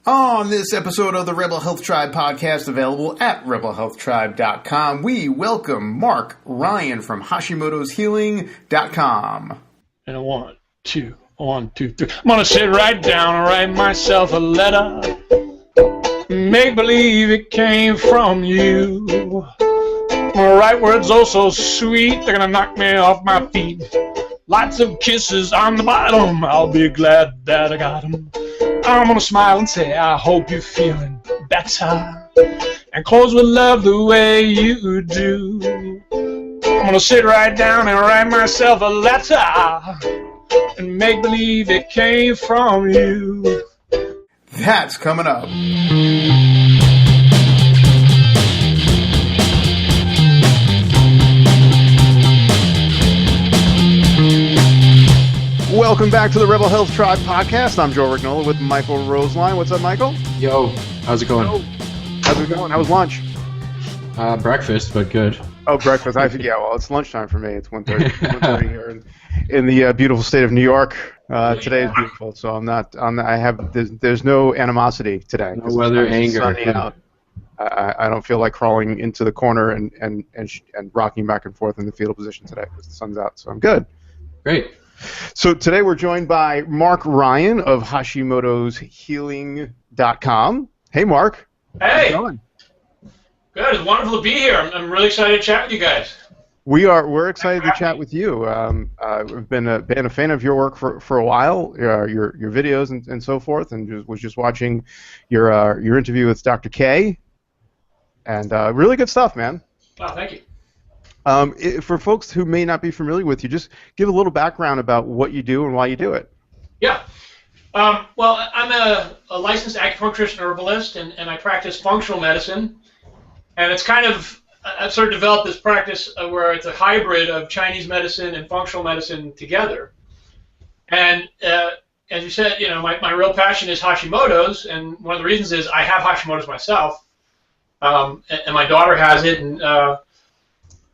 On this episode of the Rebel Health Tribe podcast, available at rebelhealthtribe.com, we welcome Marc Ryan from Hashimoto'sHealing.com. And one, two, three. I'm gonna sit right down and write myself a letter. Make believe it came from you. My right words oh so sweet, they're gonna knock me off my feet. Lots of kisses on the bottom, I'll be glad that I got them. I'm gonna smile and say, I hope you're feeling better. And close with love the way you do. I'm gonna sit right down and write myself a letter. And make believe it came from you. That's coming up. Welcome back to the Rebel Health Tribe podcast. I'm Joe Rignola with Michael Roseline. What's up, Michael? Yo, how's it going? How's it going? How was lunch? Breakfast, but good. Oh, breakfast. I forget. Well, it's lunchtime for me. It's 1:30 here in the beautiful state of New York. Today is beautiful, so I'm not. There's no animosity today. No weather, anger. Sunny out. I don't feel like crawling into the corner and rocking back and forth in the fetal position today because the sun's out. So I'm good. Great. So today we're joined by Marc Ryan of Hashimoto'sHealing.com. Hey, Marc. Hey. How's it going? Good. It's wonderful to be here. I'm really excited to chat with you guys. We're excited to chat with you. We've been a fan of your work for a while, your videos and so forth, and was just watching your interview with Dr. K. And really good stuff, man. Oh, thank you. For folks who may not be familiar with you, just give a little background about what you do and why you do it. Yeah. Well, I'm a licensed acupuncturist and herbalist, and I practice functional medicine. And it's kind of, I've sort of developed this practice where it's a hybrid of Chinese medicine and functional medicine together. And as you said, you know, my real passion is Hashimoto's, and one of the reasons is I have Hashimoto's myself, and my daughter has it, and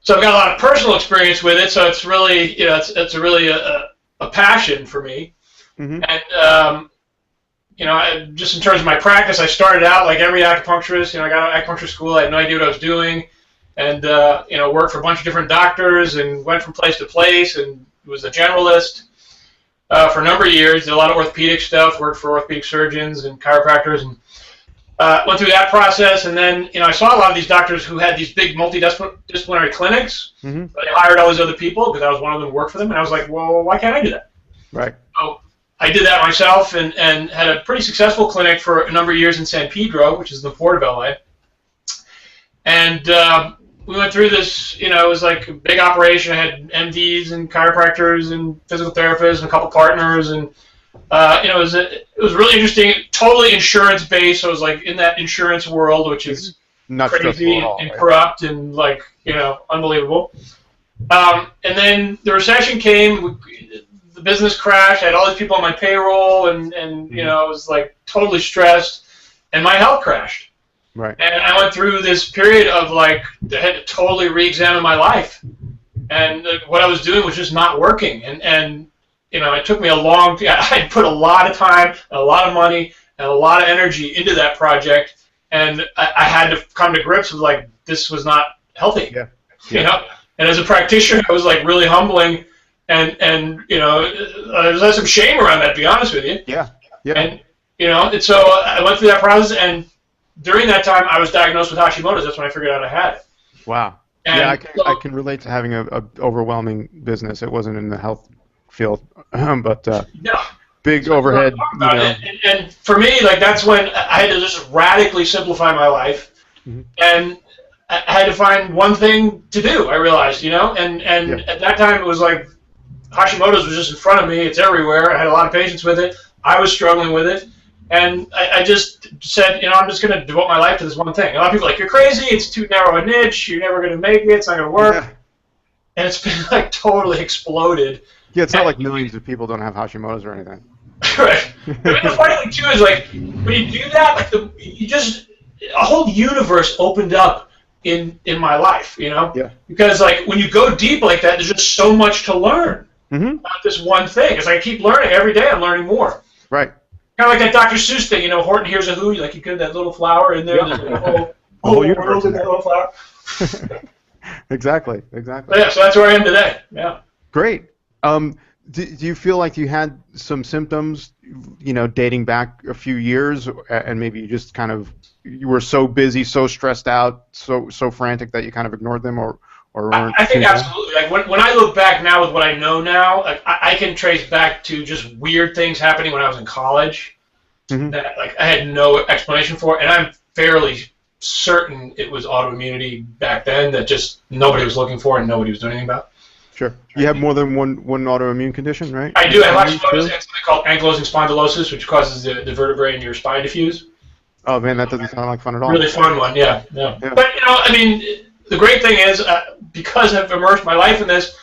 so I've got a lot of personal experience with it. So it's really, you know, it's really a passion for me. Mm-hmm. And you know, just in terms of my practice, I started out like every acupuncturist. You know, I got out of acupuncture school. I had no idea what I was doing, and you know, worked for a bunch of different doctors and went from place to place, and was a generalist for a number of years. Did a lot of orthopedic stuff. Worked for orthopedic surgeons and chiropractors, and went through that process. And then, you know, I saw a lot of these doctors who had these big multidisciplinary clinics. Mm-hmm. But they hired all these other people because I was one of them who worked for them, and I was like, well, why can't I do that? Right. So I did that myself and had a pretty successful clinic for a number of years in San Pedro, which is in the Port of LA. And we went through this, you know, it was like a big operation. I had MDs and chiropractors and physical therapists and a couple partners, and you know, it was really interesting. Totally insurance based, so it was like in that insurance world, which is not crazy and corrupt and like, you know, unbelievable. And then the recession came. The business crashed. I had all these people on my payroll, and you know, I was like totally stressed, and my health crashed. Right. And I went through this period of like, I had to totally re-examine my life, and what I was doing was just not working. And you know, it took me a long time. I put a lot of time, and a lot of money, and a lot of energy into that project, and I had to come to grips with like, this was not healthy. Yeah. You know, and as a practitioner, I was like really humbling. And you know, there's some shame around that, to be honest with you. Yeah. Yeah. And you know, and so I went through that process, and during that time, I was diagnosed with Hashimoto's. That's when I figured out I had it. Wow. And yeah, I can relate to having a overwhelming business. It wasn't in the health field, but big overhead. You know. And for me, like, that's when I had to just radically simplify my life, mm-hmm. and I had to find one thing to do. I realized, you know, and at that time it was like, Hashimoto's was just in front of me. It's everywhere. I had a lot of patients with it. I was struggling with it. And I just said, you know, I'm just going to devote my life to this one thing. A lot of people are like, you're crazy. It's too narrow a niche. You're never going to make it. It's not going to work. Yeah. And it's been, like, totally exploded. Yeah, it's not like millions of people don't have Hashimoto's or anything. Right. I mean, the funny thing, too, is, like, when you do that, like, a whole universe opened up in my life, you know? Yeah. Because, like, when you go deep like that, there's just so much to learn. Mm-hmm. About this one thing. It's like I keep learning every day. I'm learning more. Right. Kind of like that Dr. Seuss thing, Horton Hears a Who, like you could that little flower in there, Yeah. the whole universe in that little flower. Exactly. But yeah, so that's where I am today. Yeah. Great. Do you feel like you had some symptoms, dating back a few years, and maybe you just you were so busy, so stressed out, so frantic that you kind of ignored them, or weren't? I think absolutely. Like when I look back now with what I know now, like I can trace back to just weird things happening when I was in college that like I had no explanation for, and I'm fairly certain it was autoimmunity back then that just nobody was looking for and nobody was doing anything about. Sure. You have more than one autoimmune condition, right? I do. I have something called ankylosing spondylosis, which causes the vertebrae in your spine to fuse. Oh man, that doesn't sound like fun at all. Really fun one, yeah. But the great thing is because I've immersed my life in this,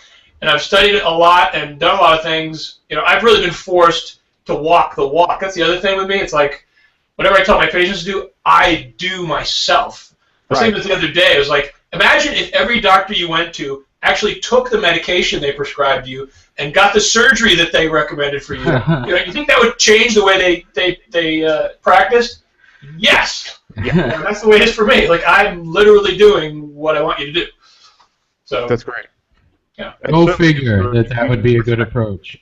and I've studied it a lot and done a lot of things. I've really been forced to walk the walk. That's the other thing with me. It's like whatever I tell my patients to do, I do myself. I was saying this the other day. It was like, imagine if every doctor you went to actually took the medication they prescribed you and got the surgery that they recommended for you. You think that would change the way they practiced? Yes. Yeah. That's the way it is for me. Like I'm literally doing what I want you to do. So that's great. Yeah. Go figure that would be a good approach.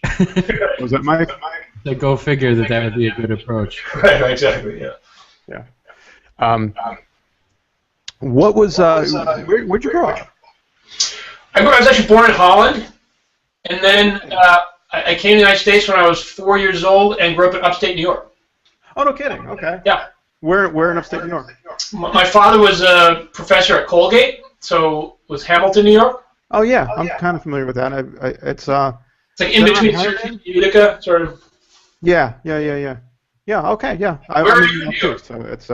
Was that Mike? Go figure that would be a good approach. Right. Exactly. Yeah. Yeah. What was? Where'd you grow up? I was actually born in Holland, and then I came to the United States when I was 4 years old and grew up in upstate New York. Oh, no kidding. Okay. Yeah. Where in upstate New York? My father was a professor at Colgate, so it was Hamilton, New York. Oh yeah, I'm kind of familiar with that. It's like in between Syracuse and Utica, sort of. Yeah. Yeah. Okay. Yeah. I'm in New York too, so it's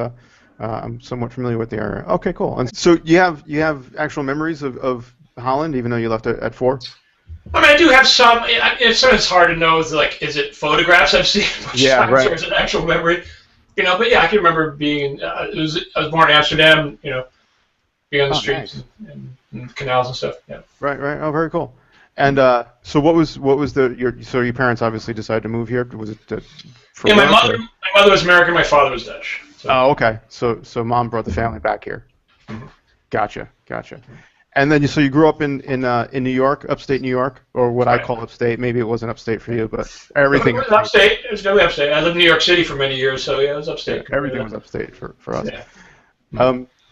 I'm somewhat familiar with the area. Okay, cool. And so you have actual memories of Holland, even though you left at 4? I mean, I do have some. It's hard to know. Is it photographs I've seen? Yeah, right. Or is it actual memory? But yeah, I can remember being. I was born in Amsterdam. Being on the streets and canals and stuff. Yeah. Right. Oh, very cool. And so what was your parents obviously decided to move here? Was it for my work, mother was American. My father was Dutch. So. Oh, okay. So mom brought the family back here. Mm-hmm. Gotcha. And then you grew up in New York, upstate New York, or what I call upstate. Maybe it wasn't upstate for you, but everything. It was upstate. It was definitely upstate. I lived in New York City for many years, so yeah, it was upstate. Everything was upstate for us. Yeah.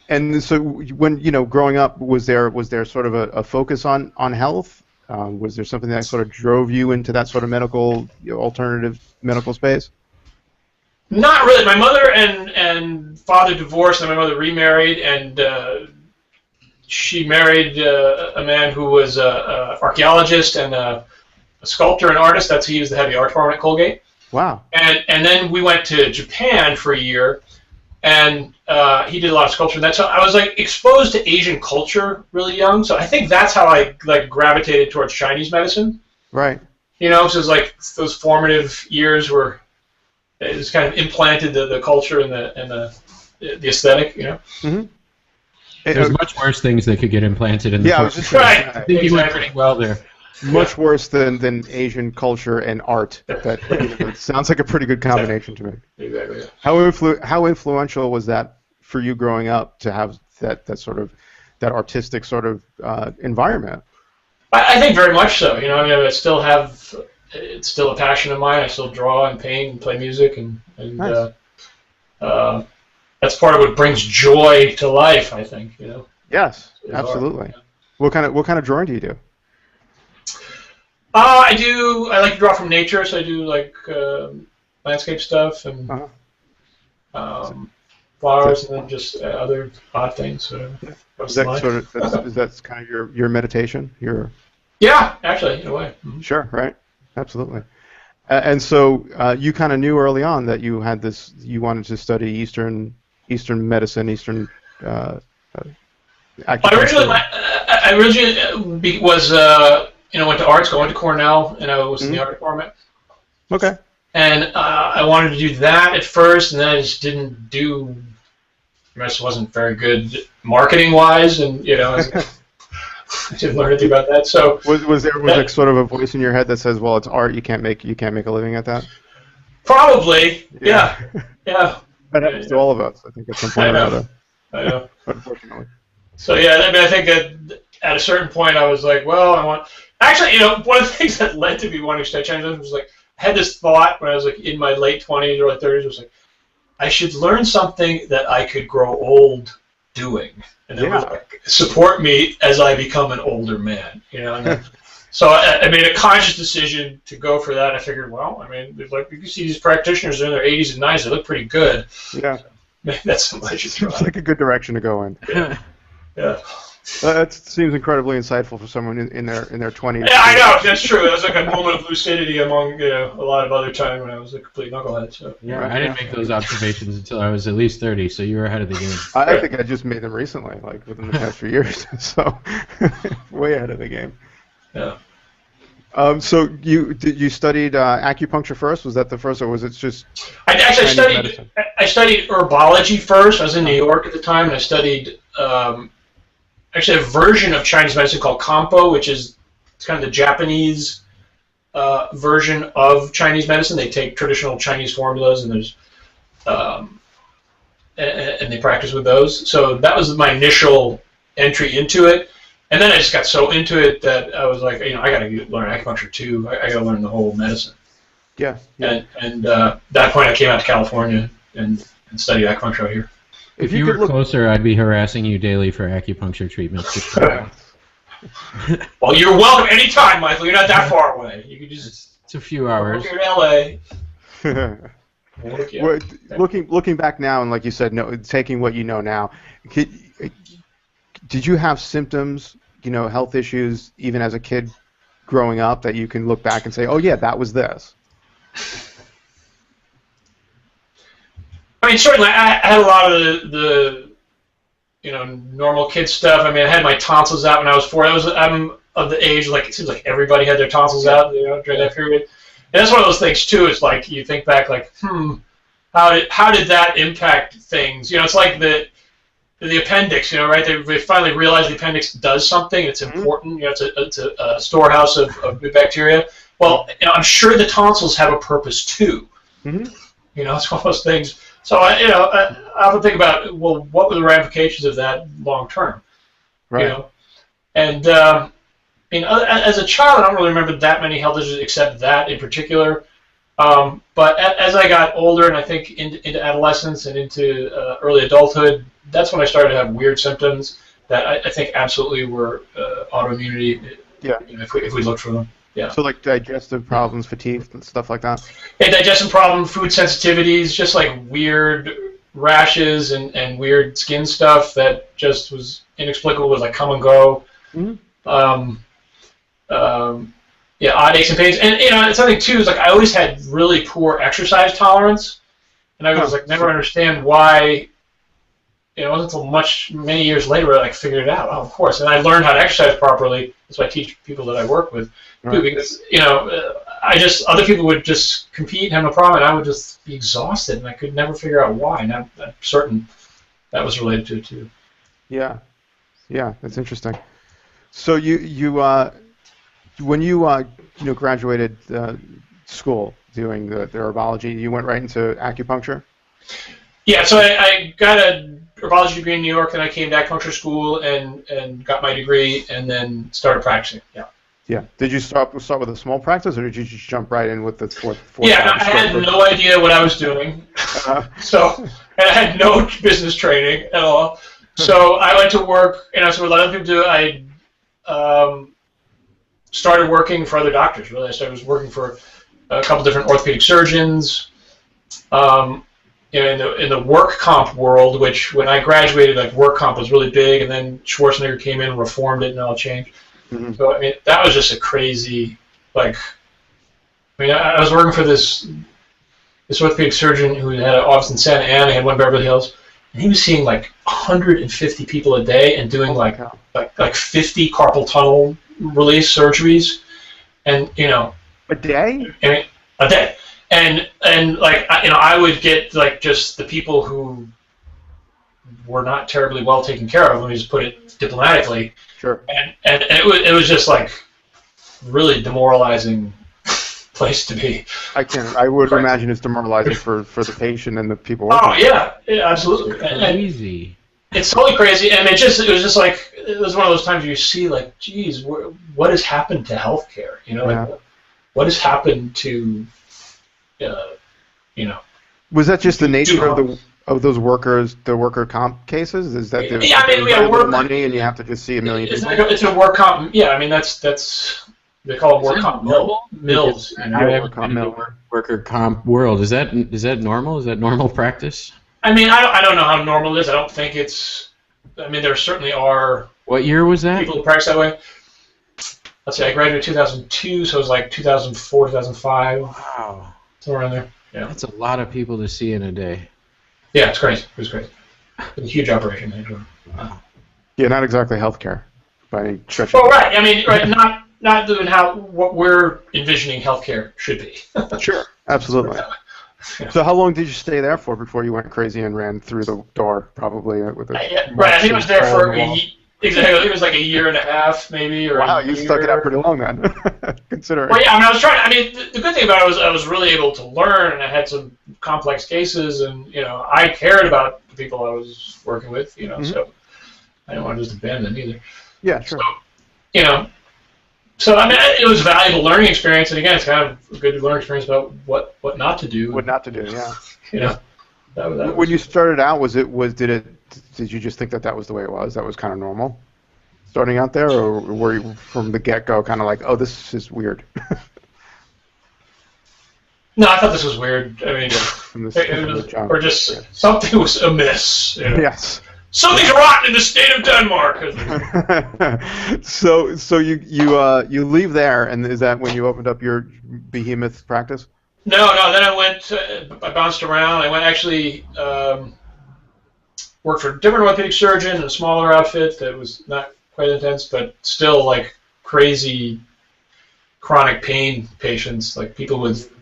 And so when growing up, was there sort of a focus on health? Was there something that sort of drove you into that sort of alternative medical space? Not really. My mother and father divorced, and my mother remarried, and she married a man who was an archaeologist and a sculptor and artist. That's he was the head of the art department at Colgate. Wow. And then we went to Japan for a year, and he did a lot of sculpture. And that's how I was like exposed to Asian culture really young. So I think that's how I gravitated towards Chinese medicine. Right. So it's like those formative years where it just kind of implanted the culture and the aesthetic. Mm-hmm. There's much worse things that could get implanted in the I was just right. I think you went pretty well there. Much worse than Asian culture and art. That it sounds like a pretty good combination to me. Exactly. Yeah. How influential was that for you growing up to have that sort of that artistic sort of environment? I think very much so. I still have. It's still a passion of mine. I still draw and paint and play music, and nice. That's part of what brings joy to life. I think. Yes, absolutely. Art. What kind of drawing do you do? I like to draw from nature, so I do like landscape stuff and flowers, and then just other odd things. Is that kind of your meditation? Yeah, actually, in a way. Mm-hmm. Sure, right, absolutely. And so you kind of knew early on that you had this. You wanted to study Eastern medicine, Eastern. I originally was went to art school. I went to Cornell, and I was in the art department. Okay. And I wanted to do that at first, and then I just didn't do. I just wasn't very good marketing-wise, and I didn't learn anything about that. So was there like sort of a voice in your head that says, "Well, it's art. You can't make a living at that"? Probably. Yeah. Yeah. That happens to all of us, I think, at some point or another. I know. Unfortunately. So yeah, I mean, I think that at a certain point I was like, well, I want. Actually, one of the things that led to me wanting to study Chinese medicine was like, I had this thought when I was like in my late 20s, early 30s. Was like, I should learn something that I could grow old doing, and it was like support me as I become an older man. So I made a conscious decision to go for that. I figured, well, I mean, like you can see these practitioners in their 80s and 90s, they look pretty good. Yeah. So maybe that's something I should try. Seems like a good direction to go in. Yeah. That seems incredibly insightful for someone in their 20s. Yeah, I know, that's true. That was like a moment of lucidity among a lot of other time when I was a complete knucklehead. So. Yeah, I didn't make those observations until I was at least 30, so you were ahead of the game. I think I just made them recently, like within the past few years, so way ahead of the game. Yeah. So you studied acupuncture first? Was that the first, or was it just? I studied herbology first. I was in New York at the time, and I studied actually a version of Chinese medicine called Kampo, which is kind of the Japanese version of Chinese medicine. They take traditional Chinese formulas and there's and they practice with those. So that was my initial entry into it. And then I just got so into it that I was like, I got to learn acupuncture too. I got to learn the whole medicine. Yeah. And that point I came out to California and studied acupuncture out here. If you were closer, I'd be harassing you daily for acupuncture treatments. Well, you're welcome anytime, Michael. You're not that far away. You could just. It's a few hours. Here in LA. Well, looking back now, and like you said, taking what you know now, did you have symptoms, health issues, even as a kid growing up, that you can look back and say, oh yeah, that was this? I mean, certainly, I had a lot of the normal kid stuff. I mean, I had my tonsils out when I was 4. I'm of the age, like, it seems like everybody had their tonsils out, during that period. And that's one of those things, too, it's like, you think back, like, how did that impact things? It's like the appendix, right? They finally realized the appendix does something. It's important. It's a storehouse of good bacteria. Well, I'm sure the tonsils have a purpose, too. Mm-hmm. It's one of those things. So, I often think about, well, what were the ramifications of that long term? Right. And as a child, I don't really remember that many health issues except that in particular. But as I got older, and I think into adolescence and into early adulthood, that's when I started to have weird symptoms that I think absolutely were autoimmunity. Yeah. If we look for them. Yeah. So like digestive problems, fatigue, and stuff like that? Yeah, digestive problem, food sensitivities, just like weird rashes and weird skin stuff that just was inexplicable, was like come and go. Mm-hmm. Yeah, odd aches and pains. And, it's something, too, is like I always had really poor exercise tolerance. And I was like, never understand why. It wasn't until many years later where I figured it out. Oh, of course. And I learned how to exercise properly. That's why I teach people that I work with. Right. Too, because, other people would just compete and have no problem, and I would just be exhausted, and I could never figure out why. And I'm certain that was related to it, too. Yeah. Yeah, that's interesting. So when you graduated school doing the herbology, you went right into acupuncture? Yeah, so I got a herbology degree in New York, then I came to acupuncture school and got my degree, and then started practicing. Yeah. Yeah. Did you start with a small practice, or did you just jump right in with the fourth? Yeah, I had no idea what I was doing, and I had no business training at all. So I went to work, so what a lot of people do, I started working for other doctors. Really, I was working for a couple different orthopedic surgeons. In the work comp world, which when I graduated, like work comp was really big, and then Schwarzenegger came in and reformed it, and it all changed. Mm-hmm. So that was just a crazy, I was working for this orthopedic surgeon who had an office in Santa Ana, he had one in Beverly Hills, and he was seeing like 150 people a day and doing like 50 carpal tunnel release surgeries, and a day. A day. And I would get just the people who were not terribly well taken care of. Let me just put it diplomatically. Sure. And it was just like really demoralizing place to be. I would imagine it's demoralizing for the patient and the people working. Oh yeah, absolutely. Crazy. It's totally crazy, and it was one of those times you see like, geez, what has happened to healthcare? What has happened to, Was that just the nature of those workers, the worker comp cases? Is that we have work money and you have to just see a million people? It's a work comp. Yeah, I mean that's they call it work comp mills. I haven't been in the worker comp world. Is that normal? Is that normal practice? I mean, I don't know how normal it is. I don't think it's. I mean, there certainly are. What year was that? People who practice that way. Let's see. I graduated in 2002, so it was like 2004, 2005. Wow. Somewhere around there. Yeah. That's a lot of people to see in a day. Yeah, it's crazy. It was crazy. It was a huge operation. Wow. Yeah, not exactly healthcare by any stretch. Well, right. I mean, right. Not doing what we're envisioning healthcare should be. Sure. Absolutely. So how long did you stay there for before you went crazy and ran through the door, probably? With a right, I think I was there for exactly. I think it was like a year and a half, maybe. Or wow, you stuck it out pretty long then, considering. Well, yeah, I mean, I was trying. I mean, the good thing about it was I was really able to learn, and I had some complex cases, and I cared about the people I was working with, so I didn't want to just abandon them either. Yeah, sure. So, So I mean, it was a valuable learning experience, and again, it's kind of a good learning experience about what not to do. What not to do, yeah. When you started out, did you just think that was the way it was? That was kind of normal, starting out there, or were you from the get-go kind of like, oh, this is weird? No, I thought this was weird. I mean, or just something was amiss. Yes. Something's rotten in the state of Denmark. So you leave there, and is that when you opened up your behemoth practice? No. Then I bounced around. I went actually worked for a different orthopedic surgeon in a smaller outfit that was not quite intense, but still like crazy chronic pain patients, like people with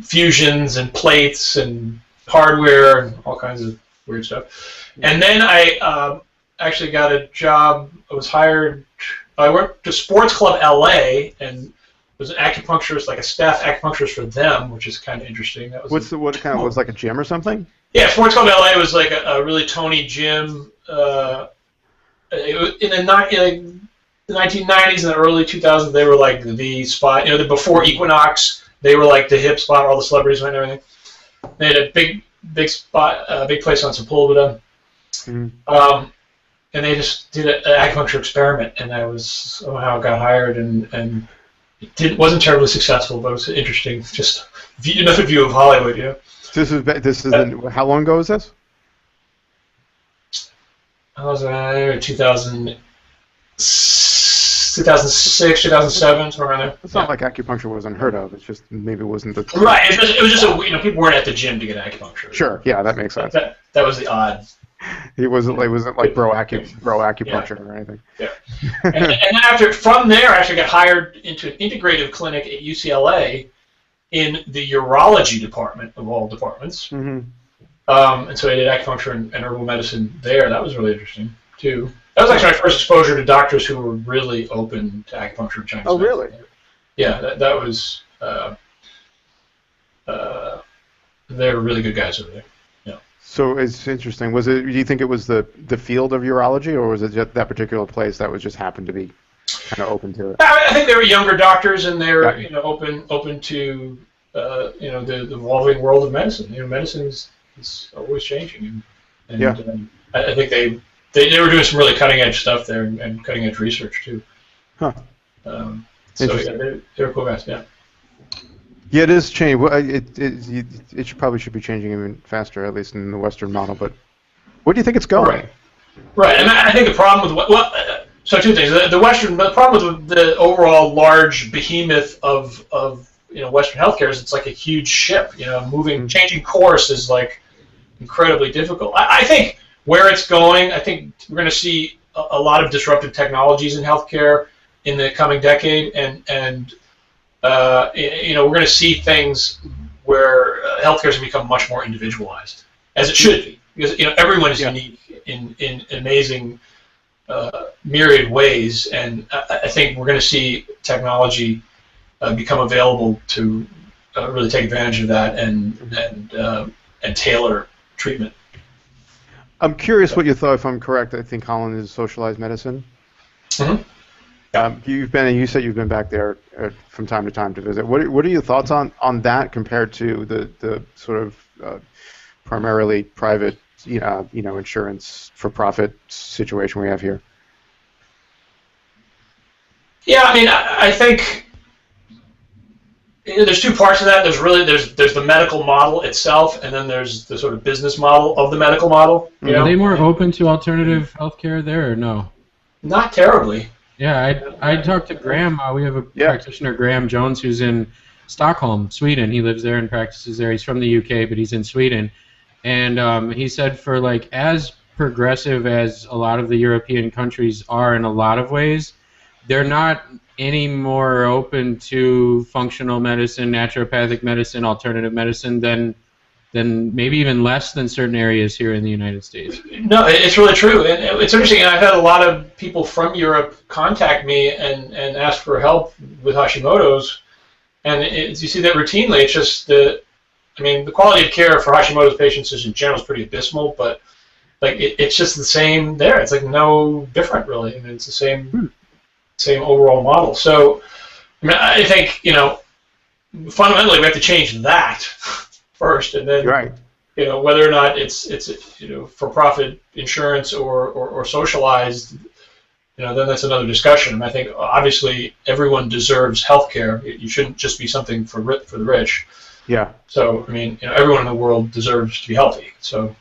fusions and plates and hardware and all kinds of weird stuff. And then I actually got a job. I was hired. I worked at Sports Club LA and was an acupuncturist, like a staff acupuncturist for them, which is kind of interesting. That was was like a gym or something? Yeah, Sports Club LA was like a really Tony gym. It was in the 1990s and the early 2000s, they were like the spot. Before Equinox, they were like the hip spot where all the celebrities went and everything. They had a big spot, big place on Sepulveda. And they just did an acupuncture experiment, and I was somehow got hired, and it wasn't terribly successful, but it was interesting. Just another view of Hollywood, This is how long ago was this? I was there in 2006, 2007, somewhere around there. It's not like acupuncture was unheard of. It's just maybe it wasn't the right. It was just people weren't at the gym to get acupuncture. Sure, yeah, that makes sense. That was the odd. It wasn't like bro acupuncture or anything. Yeah. and from there, I actually got hired into an integrative clinic at UCLA in the urology department of all departments. And so I did acupuncture and herbal medicine there. That was really interesting too. That was actually my first exposure to doctors who were really open to acupuncture and Chinese medicine. Really? Yeah, that was. They were really good guys over there. Yeah. So it's interesting. Do you think it was the field of urology, or was it just that particular place that was just happened to be kind of open to it? I think they were younger doctors, and they were open to the evolving world of medicine. Medicine is always changing, and I think they were doing some really cutting edge stuff there and cutting edge research too. Huh. So yeah, they were cool guys. Yeah. Yeah, it is changing. Well, it probably should be changing even faster, at least in the Western model. But where do you think it's going? Right. And I think the problem with so two things. The problem with the overall large behemoth of Western healthcare is it's like a huge ship. Changing course is like incredibly difficult. I think where it's going, I think we're going to see a lot of disruptive technologies in healthcare in the coming decade, and we're going to see things where healthcare is going to become much more individualized, as it should be, because everyone is unique in amazing myriad ways, and I think we're going to see technology become available to really take advantage of that and tailor treatment. I'm curious what you thought. If I'm correct, I think Holland is socialized medicine. Mm-hmm. You said you've been back there from time to time to visit. What are your thoughts on that compared to the sort of primarily private, insurance for profit situation we have here? Yeah, I mean, I think there's two parts of that. There's the medical model itself, and then there's the sort of business model of the medical model. Are they more open to alternative healthcare there, or no? Not terribly. Yeah, I talked to Graham. We have a practitioner, Graham Jones, who's in Stockholm, Sweden. He lives there and practices there. He's from the UK, but he's in Sweden. And he said for like as progressive as a lot of the European countries are in a lot of ways, they're not any more open to functional medicine, naturopathic medicine, alternative medicine than maybe even less than certain areas here in the United States. No, it's really true. And it's interesting. I've had a lot of people from Europe contact me and ask for help with Hashimoto's. And you see that routinely. It's just the quality of care for Hashimoto's patients in general is pretty abysmal, but like it's just the same there. It's like no different, really. I mean, it's the same overall model. So, I think, fundamentally we have to change that first, and then whether or not it's for-profit insurance or socialized, then that's another discussion. I think obviously everyone deserves health care. You shouldn't just be something for the rich. Yeah. So everyone in the world deserves to be healthy. So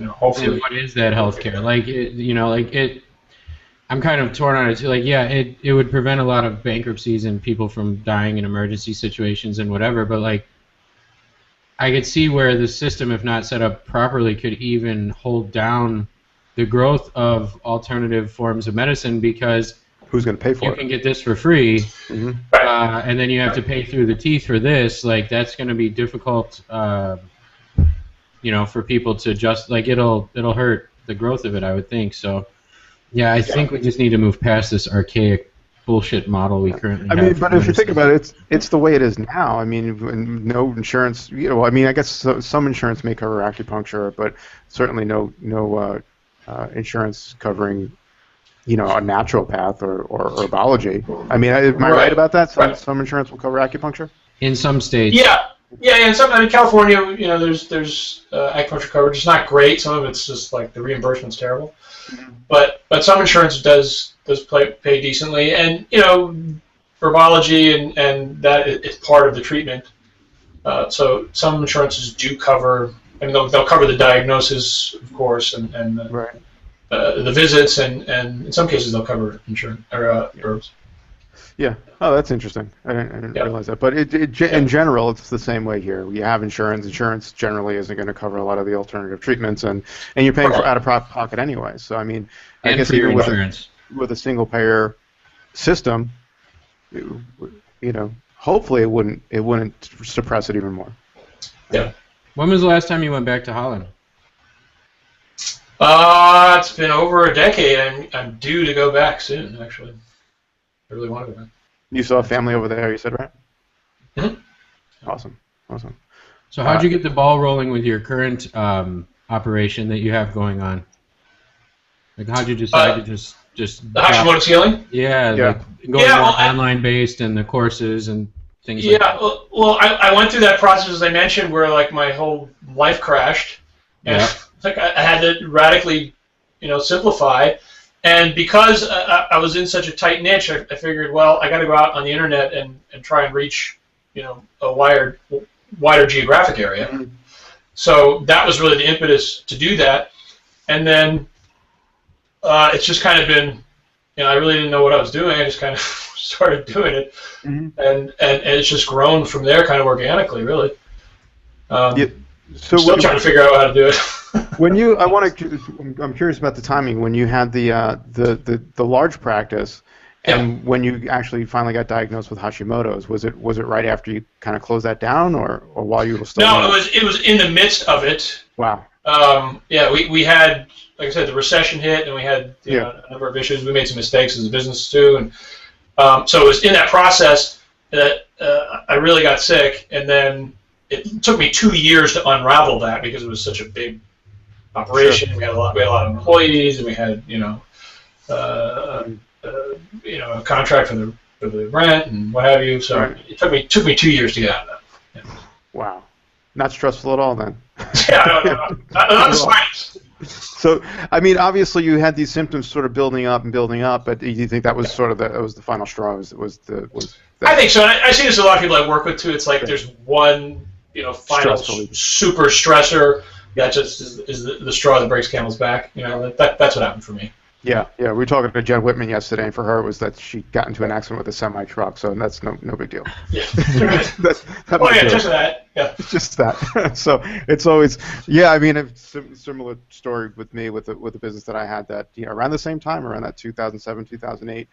hopefully. And what is that health care? I'm kind of torn on it too. Like, yeah, it would prevent a lot of bankruptcies and people from dying in emergency situations and whatever, but like, I could see where the system, if not set up properly, could even hold down the growth of alternative forms of medicine, because who's going to pay for it? You can get this for free, mm-hmm. And then you have to pay through the teeth for this. Like, that's going to be difficult, for people to just, like, it'll hurt the growth of it, I would think. So, yeah, I think we just need to move past this archaic bullshit model we currently have. I mean, but if you think about it, it's the way it is now. I mean, no insurance. I guess some insurance may cover acupuncture, but certainly no insurance covering, a naturopath or herbology. I mean, am I right about that? Some insurance will cover acupuncture. In some states. Yeah. In California, there's acupuncture coverage. It's not great. Some of it's just like the reimbursement's terrible. Mm-hmm. But some insurance does pay decently, and herbology and that is part of the treatment. So some insurances do cover. I mean, they'll cover the diagnosis, of course, and the visits, and in some cases they'll cover insurance or herbs. Yeah. Oh, that's interesting. I didn't realize that. But in general, it's the same way here. You have insurance. Insurance generally isn't going to cover a lot of the alternative treatments, and you're paying for out of pocket anyway. So I mean, I guess even with a single payer system, hopefully it wouldn't suppress it even more. Yeah. When was the last time you went back to Holland? It's been over a decade. I'm due to go back soon, actually. I really want to go back. You saw a family over there, you said, right? Mm-hmm. Awesome. So how'd you get the ball rolling with your current operation that you have going on? Like, how'd you decide to just the Hashimoto's healing? Yeah. Like going more online based and the courses and things like that. Yeah. Well, I went through that process, as I mentioned, where like my whole life crashed, and like I had to radically, simplify. And because I was in such a tight niche, I figured, well, I got to go out on the internet and try and reach, a wider geographic area. Mm-hmm. So that was really the impetus to do that. And then it's just kind of been, I really didn't know what I was doing. I just kind of started doing it, mm-hmm. and it's just grown from there, kind of organically, really. So still trying to figure out how to do it. I'm curious about the timing when you had the large practice, and when you actually finally got diagnosed with Hashimoto's. Was it right after you kind of closed that down, or while you were still? No, it was in the midst of it. Wow. We had, like I said, the recession hit, and we had a number of issues. We made some mistakes as a business too, and so it was in that process. that I really got sick, and then it took me 2 years to unravel that because it was such a big operation. Sure. We had a lot of employees, and we had a contract for the rent and what have you. So it took me 2 years to get out of that. Yeah. Wow, not stressful at all then. Yeah, not the slightest. So, I mean, obviously you had these symptoms sort of building up, but do you think that was sort of the final straw? I think so. I see this with a lot of people I work with too. It's like there's one, final super stressor that just is the straw that breaks camel's back. That's what happened for me. Yeah. We were talking to Jen Whitman yesterday, and for her it was that she got into an accident with a semi-truck, so that's no big deal. Yeah. Just that. Yeah. Just that. So it's always, I mean, a similar story with me with the business that I had that, around the same time, around that 2007, 2008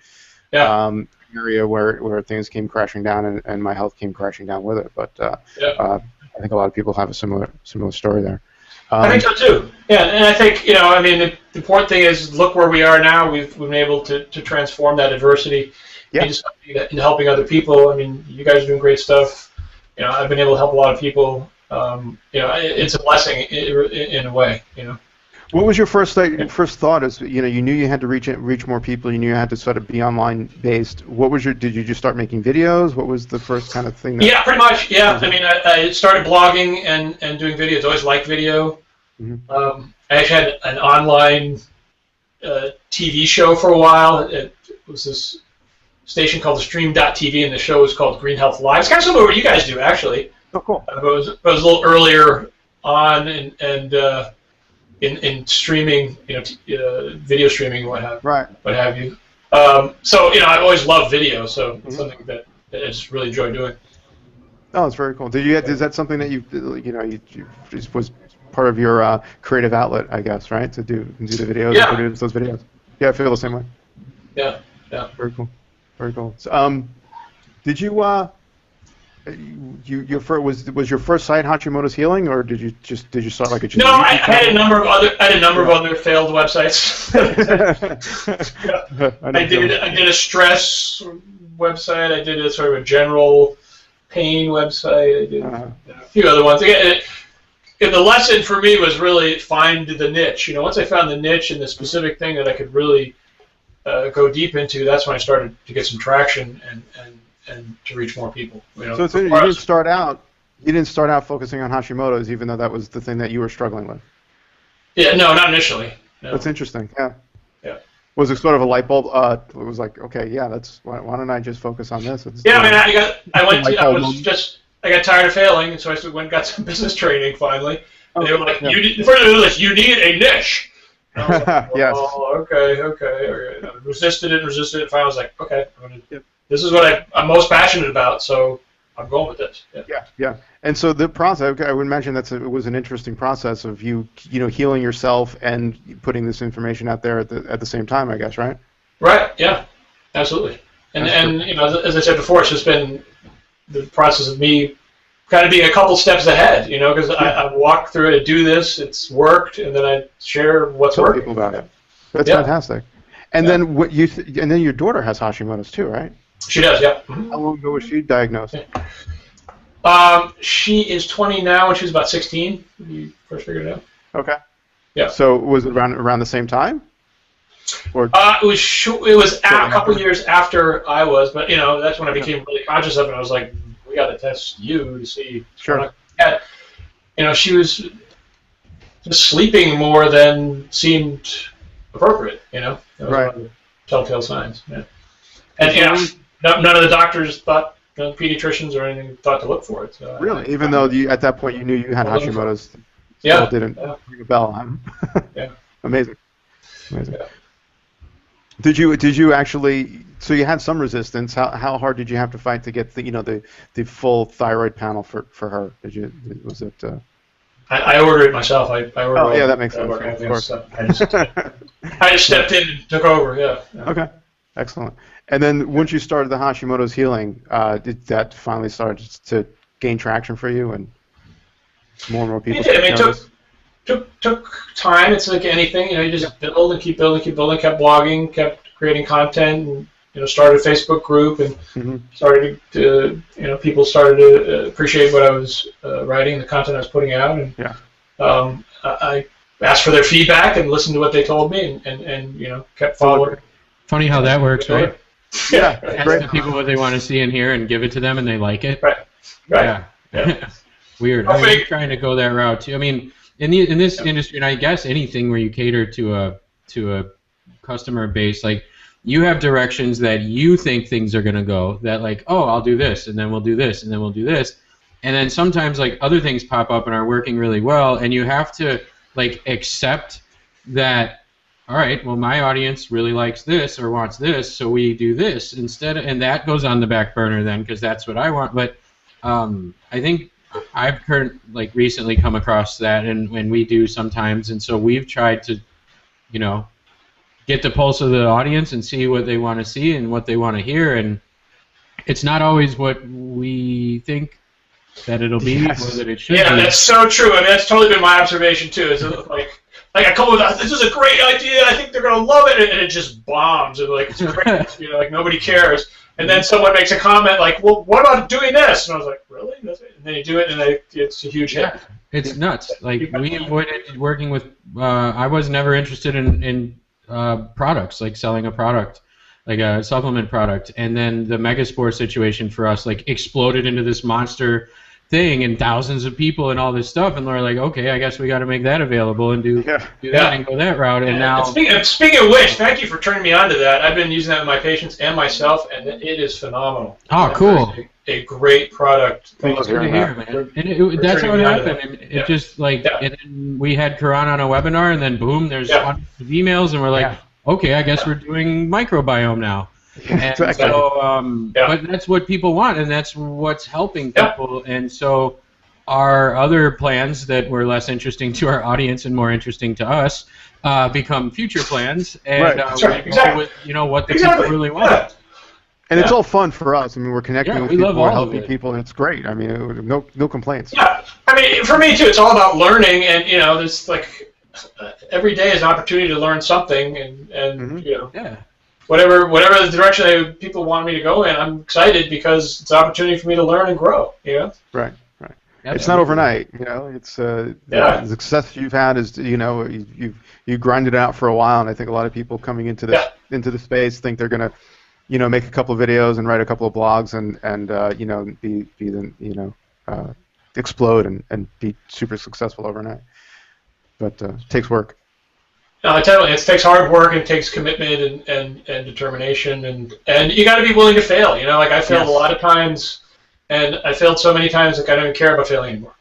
area where things came crashing down and my health came crashing down with it. But I think a lot of people have a similar story there. I think so too. Yeah, and I think the important thing is look where we are now. We've been able to transform that adversity into helping other people. I mean, you guys are doing great stuff. I've been able to help a lot of people. It's a blessing in a way. What was your first thought? Is you knew you had to reach more people. You knew you had to sort of be online based. Did you just start making videos? What was the first kind of thing? Pretty much. Yeah, I mean, I started blogging and doing videos. Always liked video. Mm-hmm. I actually had an online TV show for a while. It was this station called the Stream.tv, and the show was called Green Health Live. It's kind of similar to what you guys do, actually. Oh, cool. But it was a little earlier on, and in streaming, video streaming, what have you. So I've always loved video, so it's something that I just really enjoy doing. Oh, it's very cool. Is that something that you was part of your creative outlet, I guess, right? To do the videos and produce those videos. Yeah, I feel the same way. Yeah. Very cool. So, did you was your first site Hashimoto's Healing, or did you start like a? No, I had a number of other failed websites. I did a stress website. I did a sort of a general pain website. I did a few other ones. And the lesson for me was really find the niche. Once I found the niche and the specific thing that I could really go deep into, that's when I started to get some traction and to reach more people. So you didn't start out focusing on Hashimoto's, even though that was the thing that you were struggling with. Yeah, no, not initially. No. That's interesting. Yeah. Yeah. Was it sort of a light bulb? It was like, okay, why don't I just focus on this? I got tired of failing, and so I went and got some business training finally. And they were like, you need a niche. And I was like, yes. Oh, okay. I resisted it. Finally, I was like, okay, this is what I'm most passionate about, so I'm going with this. Yeah. And so the process, I would imagine it was an interesting process of you healing yourself and putting this information out there at the same time, I guess, right? Right. Yeah. Absolutely. And as I said before, it's just been the process of me kind of being a couple steps ahead, because I walked through it, do this, it's worked, and then I share what's working. People about it. That's fantastic. And then and then your daughter has Hashimoto's too, right? She does, yeah. Mm-hmm. How long ago was she diagnosed? She is 20 now, and she was about 16 when you first figured it out. Okay. Yeah. So was it around the same time? Or it was a couple of years after I was, but that's when I became really conscious of it. I was like, we got to test you to see. Sure. She was just sleeping more than seemed appropriate. That was one of the telltale signs. Yeah. And none of the doctors thought, pediatricians or anything, thought to look for it. So really, even though at that point you knew you had Hashimoto's, still didn't ring a bell. Huh? Yeah. Amazing. Yeah. Did you actually? So you had some resistance. How hard did you have to fight to get the full thyroid panel for her? Was it? I ordered it myself. I ordered. That makes sense. Of course. I just stepped in and took over. Yeah. Okay. Excellent. And then once you started the Hashimoto's Healing, did that finally start to gain traction for you and more people? It did. I mean, it took time. It's like anything, you just build and keep building, kept blogging, kept creating content, started a Facebook group and started to people started to appreciate what I was writing, the content I was putting out, and I asked for their feedback and listened to what they told me, and kept following. Funny how that works, right? Yeah, ask the people what they want to see and hear, and give it to them, and they like it. Right. Yeah. Weird. I'm trying to go that route too. I mean, in this industry, and I guess anything where you cater to a customer base, like you have directions that you think things are gonna go. That like, oh, I'll do this, and then we'll do this, and then we'll do this, and then sometimes like other things pop up and are working really well, and you have to like accept that. All right, well, my audience really likes this or wants this, so we do this instead, and that goes on the back burner then because that's what I want. But I think I've recently come across that, and we do sometimes, and so we've tried to, get the pulse of the audience and see what they want to see and what they want to hear, and it's not always what we think that it'll be or that it should be. Yeah, that's so true. I mean, that's totally been my observation too. Is like I come with this is a great idea. I think they're gonna love it, and it just bombs, and like it's great. Like nobody cares. And then someone makes a comment like, "Well, what about doing this?" And I was like, "Really?" And then you do it, and it's a huge hit. Yeah, it's nuts. Like we avoided working with. I was never interested in products, like selling a product, like a supplement product, and then the Megaspore situation for us like exploded into this monster thing and thousands of people and all this stuff, and we're like, okay, I guess we got to make that available and do that and go that route. And now, speaking of which, thank you for turning me on to that. I've been using that with my patients and myself, and it is phenomenal. Oh, cool! A great product. That's good to hear, man. And that's how it happened. It just like, and then we had Karan on a webinar, and then boom, there's hundreds of emails, and we're like, okay, I guess we're doing microbiome now. And so, but that's what people want, and that's what's helping people. And so, our other plans that were less interesting to our audience and more interesting to us become future plans, and with what the people really want. And it's all fun for us. I mean, we're connecting with people, we're helping people, and it's great. I mean, no complaints. Yeah, I mean, for me too, it's all about learning, and there's like every day is an opportunity to learn something, and whatever the direction people want me to go in, I'm excited because it's an opportunity for me to learn and grow. Right. It's not overnight. It's the success you've had is you grinded it out for a while, and I think a lot of people coming into the space think they're gonna make a couple of videos and write a couple of blogs and explode and be super successful overnight. But it takes work. I tell you, it takes hard work and it takes commitment and determination, and you got to be willing to fail. Like I failed a lot of times, and I failed so many times like I don't even care about failing anymore.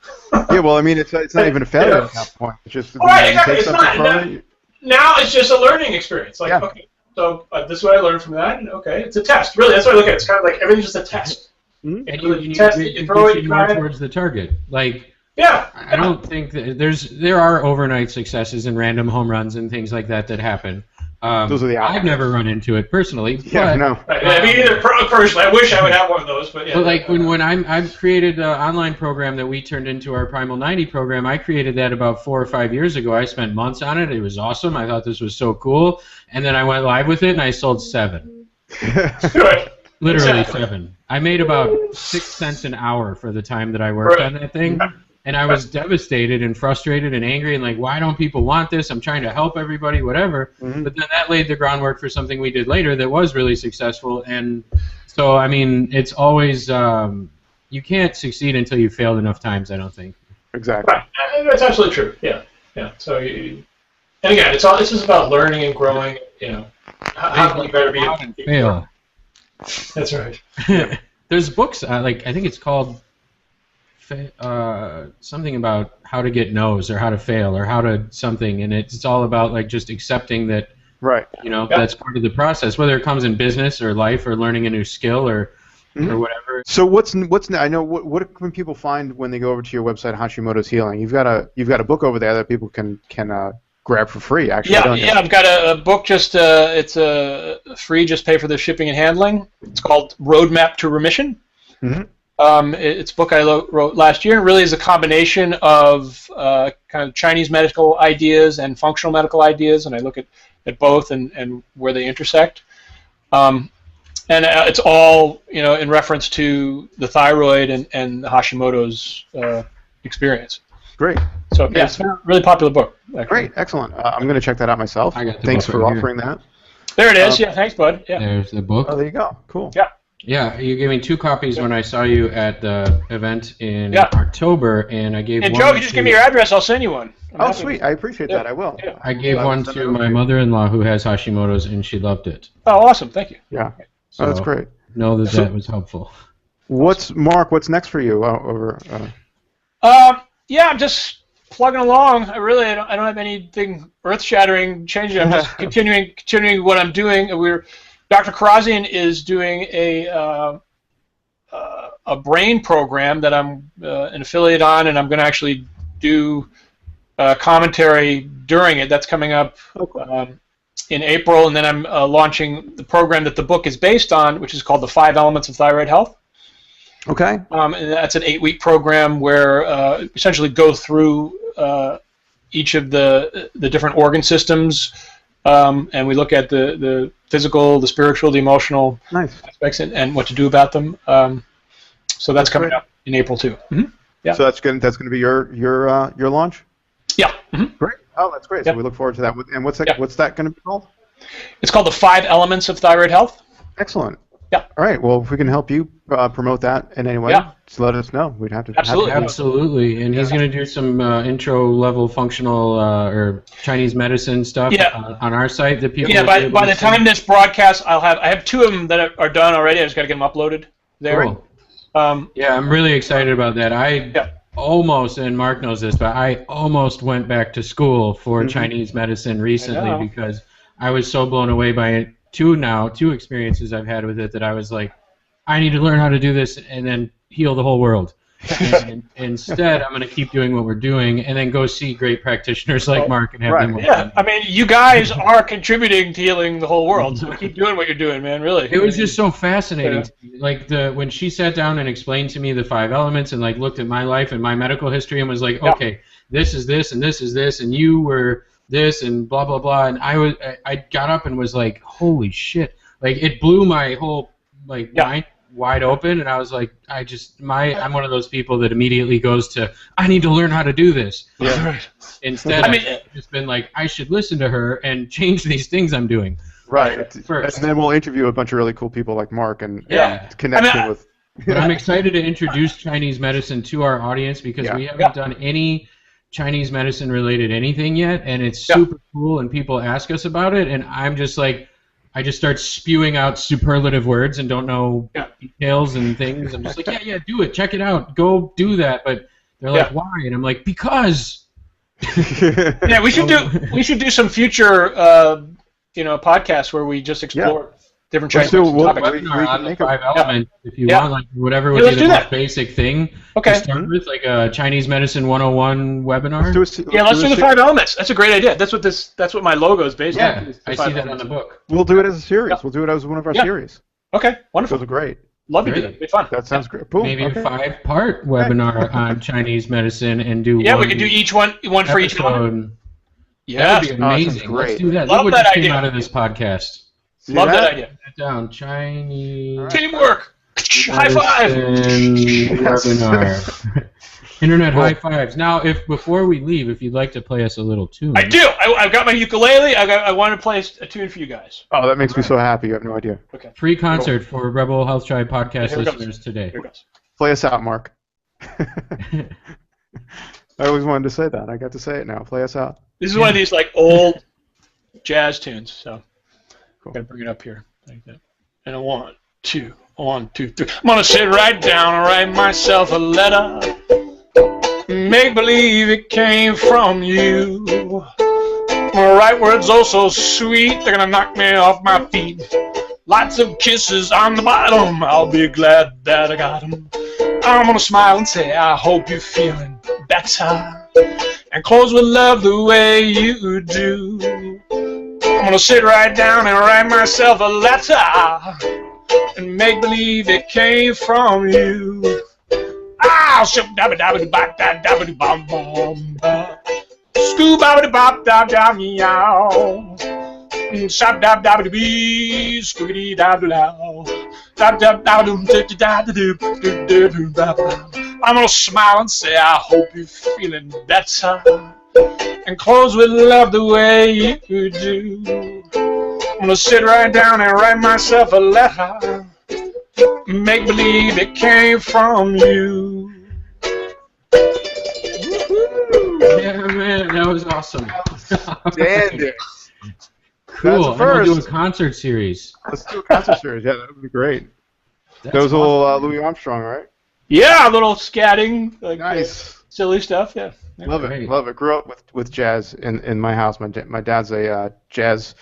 Yeah, well, I mean, it's not even a failure at that point. It's just exactly. It's not. Now it's just a learning experience. Like okay, so this is what I learned from that, and okay, it's a test. Really, that's what I look at. It's kind of like everything's just a test. Mm-hmm. And you test it, you throw it, you more towards the target. Like. Yeah. I don't think that there are overnight successes and random home runs and things like that happen. Those are the outliers. I've never run into it personally. Yeah, no. I mean, either personally, I wish I would have one of those, but yeah. But like when I've created an online program that we turned into our Primal 90 program. I created that about 4 or 5 years ago. I spent months on it. It was awesome. I thought this was so cool, and then I went live with it and I sold 7. Good. Literally 7. I made about 6 cents an hour for the time that I worked on that thing. And I was devastated and frustrated and angry and like, why don't people want this? I'm trying to help everybody, whatever. Mm-hmm. But then that laid the groundwork for something we did later that was really successful. And so, I mean, it's always, you can't succeed until you've failed enough times, I don't think. Exactly. Right. That's absolutely true. Yeah. So, and again, it's just about learning and growing. How can you better be and fail? That's right. There's books, I think it's called something about how to get no's or how to fail or how to something, and it's all about like just accepting that that's part of the process, whether it comes in business or life or learning a new skill or whatever. So what's I know what can people find when they go over to your website, Hashimoto's Healing? You've got a book over there that people can grab for free, actually. I've got a book. Just it's free. Just pay for the shipping and handling. It's called Roadmap to Remission. Mm-hmm. It's a book I wrote last year, and really is a combination of kind of Chinese medical ideas and functional medical ideas, and I look at both and where they intersect. it's all in reference to the thyroid and Hashimoto's experience. Great. So yeah, it's a really popular book. Actually. Great, excellent. I'm going to check that out myself. Thanks for offering that. There it is. Yeah, thanks, bud. Yeah. There's the book. Oh, there you go. Cool. Yeah. Yeah, you gave me 2 copies when I saw you at the event in October, and I gave one. And Joe, if you just give me your address, I'll send you one. Oh, sweet. I appreciate that. I will. Yeah. I gave one to my mother-in-law who has Hashimoto's, and she loved it. Oh, awesome. Thank you. Yeah. So that's great. Know that was helpful. Mark, what's next for you Yeah, I'm just plugging along. I don't have anything earth-shattering changing. I'm just continuing what I'm doing. Dr. Karazian is doing a brain program that I'm an affiliate on, and I'm going to actually do commentary during it. That's coming up in April, and then I'm launching the program that the book is based on, which is called The 5 Elements of Thyroid Health. Okay. And that's an 8-week program where essentially go through each of the different organ systems, and we look at the physical, the spiritual, the emotional aspects, and what to do about them. So that's coming up in April too. Mm-hmm. Yeah. So that's going to be your launch. Yeah. Mm-hmm. Great. Oh, that's great. So we look forward to that. And what's that going to be called? It's called The 5 Elements of Thyroid Health. Excellent. Yeah. All right. Well, if we can help you promote that in any way, just let us know. We'd have to. Absolutely. And he's going to do some intro-level functional or Chinese medicine stuff on our site that people. Yeah. By the time this broadcast, I have 2 of them that are done already. I just got to get them uploaded there. Cool. Yeah, I'm really excited about that. Almost, and Mark knows this, but I almost went back to school for Chinese medicine recently because I was so blown away by it. 2 experiences I've had with it that I was like, I need to learn how to do this and then heal the whole world. And instead, I'm going to keep doing what we're doing and then go see great practitioners like Mark and have them work. Yeah, I mean, you guys are contributing to healing the whole world, so keep doing what you're doing, man, really. It was just so fascinating to me. Like, when she sat down and explained to me the 5 elements and, like, looked at my life and my medical history and was like, okay, this is this and this is this, and you were this and blah, blah, blah, and I got up and was like, holy shit. Like, it blew my whole, like, mind wide open, and I was like, I'm one of those people that immediately goes to, I need to learn how to do this. Yeah. Instead, I've just been like, I should listen to her and change these things I'm doing. Right. First. And then we'll interview a bunch of really cool people like Mark and connect them with. But I'm excited to introduce Chinese medicine to our audience because we haven't done any Chinese medicine related anything yet, and it's super cool, and people ask us about it, and I'm just like, I just start spewing out superlative words and don't know details and things. I'm just like, yeah, do it, check it out, go do that. But they're like, why? And I'm like, because. Yeah, we should do some future podcasts where we just explore different Chinese topics. We can make 5 elements if you want, like whatever would be the most basic thing. Okay. To start with, like a Chinese Medicine 101 webinar. Let's do the 5 elements. That's a great idea. That's what my logo is based on. Yeah, I see that on the book. We'll do it as a series. We'll do it as one of our series. Okay, wonderful. Those are great. Love to do that. It'd be fun. That sounds great. Cool. Maybe a 5-part webinar on Chinese medicine and do we could do each one for each one. Yeah, that'd be amazing. Let's do that. Love Look what that just idea. came out of this podcast. Love that idea. Down Chinese teamwork. High five. Webinar. Internet high fives. Now, before we leave, if you'd like to play us a little tune. I do. I've got my ukulele. I want to play a tune for you guys. Oh, that makes me so happy. You have no idea. Okay. Free concert for Rebel Health Tribe podcast listeners today. Here goes. Play us out, Mark. I always wanted to say that. I got to say it now. Play us out. This is one of these like old jazz tunes. So I'm gonna bring it up here like that. And a 1, 2, 1, 2, 3. I'm gonna sit right down and write myself a letter. Make believe it came from you. My right words oh so sweet, they're gonna knock me off my feet. Lots of kisses on the bottom, I'll be glad that I got them. I'm gonna smile and say I hope you're feeling better. And close with love the way you do. I'm gonna sit right down and write myself a letter and make believe it came from you. Ah, shoo dabba dabba bop da dabba bom bom. Scoo babba bop da da meow. Shop dab dab dee scoogity dab dow. Dab dab dab doom dab dab dab. I'm gonna smile and say I hope you're feeling better, and close with love the way you do. I'm gonna sit right down and write myself a letter, make believe it came from you. Yeah, man, that was awesome. Outstanding. Cool. That's the And we'll do a first. concert series. Let's do a concert series. Yeah, that would be great. That's That was a awesome. little Louis Armstrong, right? Yeah, a little scatting, like Nice. silly stuff. Yeah. Love it. Great. Love it. Grew up with jazz in my house. My dad's a jazz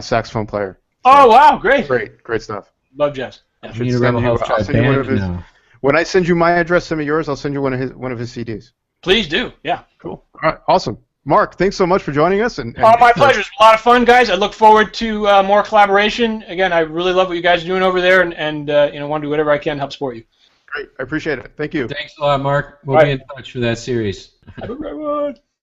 saxophone player. Oh wow, great. Great stuff. Love jazz. I Should need a send Rebel you- Health I'll Tribe send you one of band his- now. When I send you my address, send me yours. I'll send you one of his CDs. Please do. Yeah. Cool. All right. Awesome. Mark, thanks so much for joining us. And Oh, my pleasure. It's a lot of fun, guys. I look forward to more collaboration. Again, I really love what you guys are doing over there, and want to do whatever I can to help support you. Great. I appreciate it. Thank you. Thanks a lot, Mark. We'll All be right. in touch for that series. Have a great one.